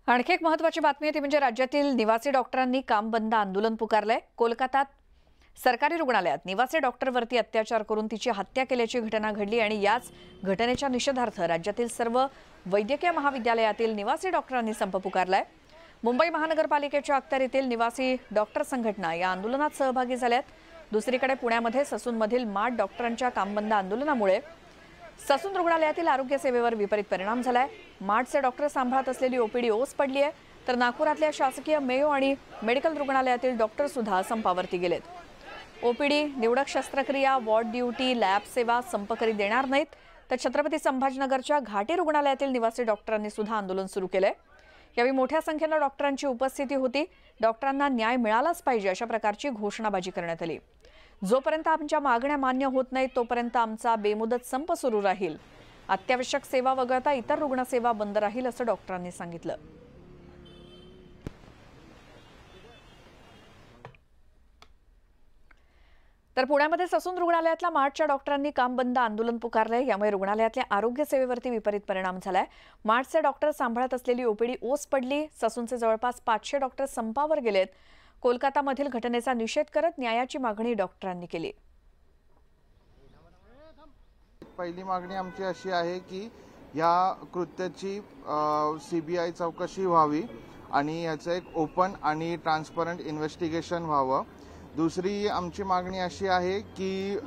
आणखी एक महत्त्वाची बातमी आहे ती म्हणजे राज्यातील निवासी डॉक्टरांनी काम बंद आंदोलन पुकारलंय। कोलकातात सरकारी रुग्णालयात निवासी डॉक्टरवरती अत्याचार करून तिची हत्या केल्याची घटना घडली आणि याच घटनेच्या निषेधार्थ राज्यातील सर्व वैद्यकीय महाविद्यालयातील निवासी डॉक्टरांनी संप पुकारलाय। मुंबई महानगरपालिकेच्या अखत्यारीतील निवासी डॉक्टर संघटना या आंदोलनात सहभागी झाल्यात। दुसरीकडे पुण्यामध्ये ससूनमधील माठ डॉक्टरांच्या काम बंद आंदोलनामुळे ससून रुग्णालयातील आरोग्य सेवेवर विपरीत परिणाम झालाय। माठचे डॉक्टर सांभाळत असलेली ओपीडी ओस पडली आहे, तर नागपुरातल्या शासकीय मेयो आणि मेडिकल रुग्णालयातील डॉक्टर सुद्धा संपावरती गेलेत। ओपीडी, निवडक शस्त्रक्रिया, वॉर्ड ड्युटी, लॅब सेवा संप करी देणार नाहीत, तर छत्रपती संभाजीनगरच्या घाटी रुग्णालयातील निवासी डॉक्टरांनी सुद्धा आंदोलन सुरू केलंय। यावेळी मोठ्या संख्येने डॉक्टरांची उपस्थिती होती। डॉक्टरांना न्याय मिळालाच पाहिजे अशा प्रकारची घोषणाबाजी करण्यात आली। जोपर्यंत आमच्या मागण्या मान्य होत नाहीत तोपर्यंत आमचा बेमुदत संप सुरू राहील। अत्यावश्यक सेवा वगळता इतर रुग्णसेवा बंद राहील असं डॉक्टरांनी सांगितलं। तर पुण्यामध्ये ससून रुग्णालयातल्या माठच्या डॉक्टरांनी काम बंद आंदोलन पुकारलंय। यामुळे रुग्णालयातल्या आरोग्य सेवेवरती विपरीत परिणाम झालाय। माठचे डॉक्टर सांभाळत असलेली ओपीडी ओस पडली। ससूनचे जवळपास 500 डॉक्टर संपावर गेलेत। कोलकातामधील घटनेचा निषेध करत न्यायाची मागणी डॉक्टरांनी केली। पहिली मागणी आमची अशी आहे की या कृत्याची सीबीआय चौकशी व्हावी आणि याचं एक ओपन आणि ट्रान्सपरंट इन्व्हेस्टिगेशन व्हावं। दुसरी आमची मागणी अशी आहे की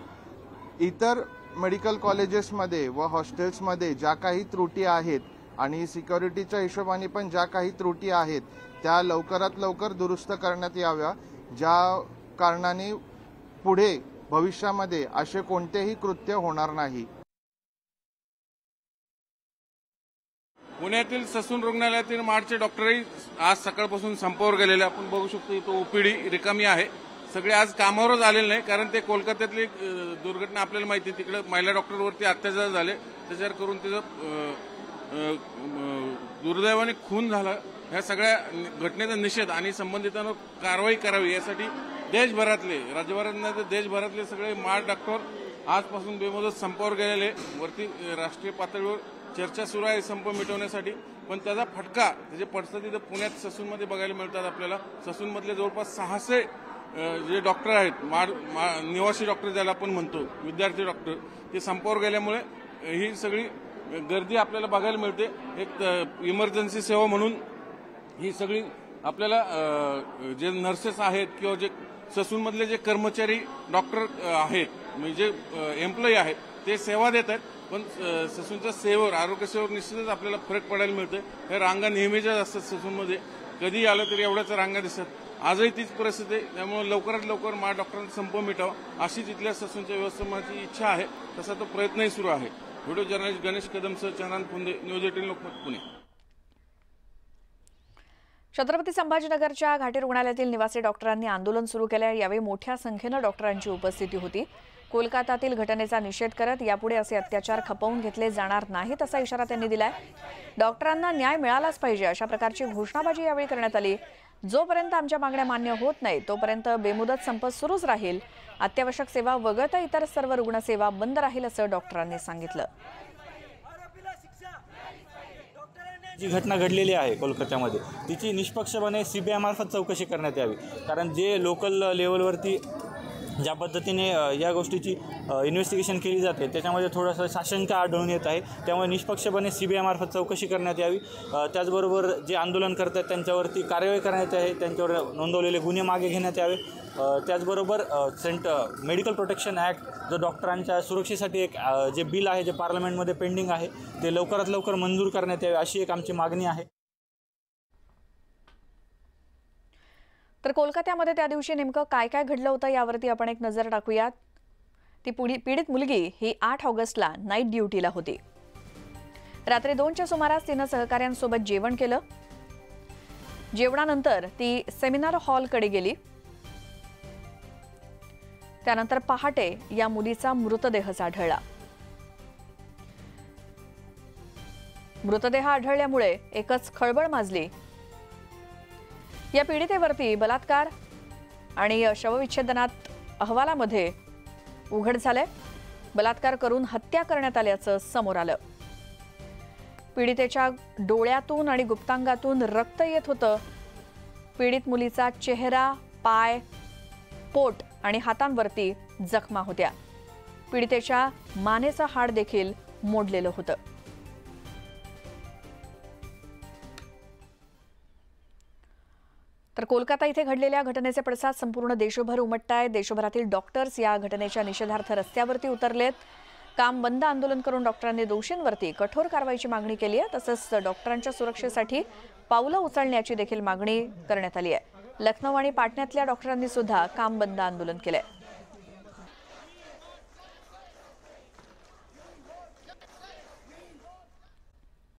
इतर मेडिकल कॉलेजेसमध्ये व हॉस्टेल्समध्ये ज्या काही त्रुटी आहेत आणि सिक्युरिटीच्या हिशोबाने पण ज्या काही त्रुटी आहेत त्या लवकरात लवकर दुरुस्त करण्यात याव्या, ज्या कारणाने पुढे भविष्यामध्ये असे कोणतेही कृत्य होणार नाही। पुण्यातील ससून रुग्णालयातील माठचे डॉक्टरही आज सकाळपासून संपावर गेलेले आपण बघू शकतो। इथं ओपीडी रिकामी आहे, सगळे आज कामावरच आलेले नाही, कारण ते कोलकात्यातली दुर्घटना आपल्याला माहिती आहे। तिकडे महिला डॉक्टरवरती अत्याचार झाले, अत्याचार करून तिचं दुर्दैवाने खून झाला। ह्या सगळ्या घटनेचा निषेध आणि संबंधितांवर कारवाई करावी यासाठी देशभरातले, राज्यभरातले देशभरातले सगळे माठ डॉक्टर आजपासून बेमुदत संपावर गेलेले। वरती राष्ट्रीय पातळीवर चर्चा सुरू आहे संप मिटवण्यासाठी, पण त्याचा फटका, त्याचे पडसाद इथं पुण्यात ससूनमध्ये बघायला मिळतात आपल्याला। ससूनमधले जवळपास 600 जे डॉक्टर आहेत, निवासी डॉक्टर ज्याला आपण म्हणतो, विद्यार्थी डॉक्टर, ते संपावर गेल्यामुळे ही सगळी गर्दी आपल्याला बघायला मिळते। एक इमर्जन्सी सेवा म्हणून ही सगळी आपल्याला जे नर्सेस आहेत किंवा जे ससूनमधले जे कर्मचारी डॉक्टर आहेत, म्हणजे एम्प्लॉई आहेत, ते सेवा देत आहेत, पण ससूनच्या सेवेवर, आरोग्य सेवेवर निश्चितच आपल्याला फरक पडायला मिळतोय। हे रांगा नेहमीच्याच असतात ससूनमध्ये, कधी आलं तरी एवढ्याच रांगा दिसतात। आजही तीच परिस्थिती आहे, त्यामुळे लवकरात लवकर मा डॉक्टरांचा संप मिटावा अशीच इथल्या ससूनच्या व्यवस्थापनाची इच्छा आहे, तसा तो प्रयत्नही सुरू आहे। व्हिडिओ जर्नलिस्ट गणेश कदमसह चंद्रकांत पुंदे, न्यूज 18 लोकमत, पुणे। छत्रपती संभाजीनगरच्या घाटी रुग्णालयातील निवासी डॉक्टरांनी आंदोलन सुरू केले। यावेळी मोठ्या संख्येने डॉक्टरांची उपस्थिती होती। कोलकातातील घटनेचा निषेध करत यापुढे असे अत्याचार खपवून घेतले जाणार नाहीत असा इशारा त्यांनी दिलाय। डॉक्टरांना न्याय मिळालाच पाहिजे अशा प्रकारची घोषणाबाजी यावेळी करण्यात आली। जोपर्यंत आमच्या मागण्या मान्य होत नाही तोपर्यंत बेमुदत संप सुरूच राहील। अत्यावश्यक सेवा वगळता इतर सर्व रुग्णसेवा बंद राहील असं डॉक्टरांनी सांगितलं। जी घटना घडलेली आहे कोलकात्यामध्ये, तिची निष्पक्षपणे सीबीआय मार्फत चौकशी करण्यात यावी, कारण जे लोकल लेवलवरती ज्या पद्धतीने या गोष्टीची इन्व्हेस्टिगेशन केली जाते त्याच्यामध्ये थोडंसं साशंकता आढळून येत आहे। त्यामुळे निष्पक्षपणे सीबीआय मार्फत चौकशी करण्यात यावी। त्याचबरोबर जे आंदोलन करतात त्यांच्यावरती कारवाई करण्यात यावी, त्यांच्यावर नोंदवलेले गुन्हे मागे घेण्यात यावे। त्याचबरोबर मेडिकल प्रोटेक्शन ॲक्ट, जो डॉक्टरांच्या सुरक्षेसाठी एक जे बिल आहे, जे पार्लमेंटमध्ये पेंडिंग आहे, ते लवकरात लवकर मंजूर करण्यात यावे अशी एक आमची मागणी आहे। तर कोलकात्यामध्ये त्या दिवशी नेमकं काय काय घडलं होतं यावरती आपण एक नजर टाकूयात। ती पीडित मुलगी ही 8 ऑगस्टला नाईट ड्युटीला होती। रात्री 2च्या सुमारास तिनं सहकाऱ्यांसोबत जेवण केलं। जेवणानंतर ती सेमिनार हॉलकडे गेली। त्यानंतर पहाटे या मुलीचा मृतदेह आढळला। मृतदेह आढळल्यामुळे एकच खळबळ माजली। या पीडितेवरती बलात्कार आणि शवविच्छेदनात अहवालामध्ये उघड झाले। बलात्कार करून हत्या करण्यात आल्याचं समोर आलं। पीडितेच्या डोळ्यातून आणि गुप्तांगातून रक्त येत होतं. पीडित मुलीचा चेहरा, पाय, पोट आणि हातांवरती जखमा होत्या. पीडितेच्या मानेचं हाड देखील मोडलेलं होतं. तर कोलकाता इथे घडलेल्या घटनेचे पडसाद संपूर्ण देशभर उमटतायत. देशभरातील डॉक्टर्स या घटनेच्या निषेधार्थ रस्त्यावरती उतरलेत. काम बंद आंदोलन करून डॉक्टरांनी दोषींवरती कठोर कारवाईची मागणी केली आहे. तसंच डॉक्टरांच्या सुरक्षेसाठी पावलं उचलण्याची देखील मागणी करण्यात आली आहे. लखनौ आणि पाटण्यातल्या डॉक्टरांनी सुद्धा काम बंद आंदोलन केलंय.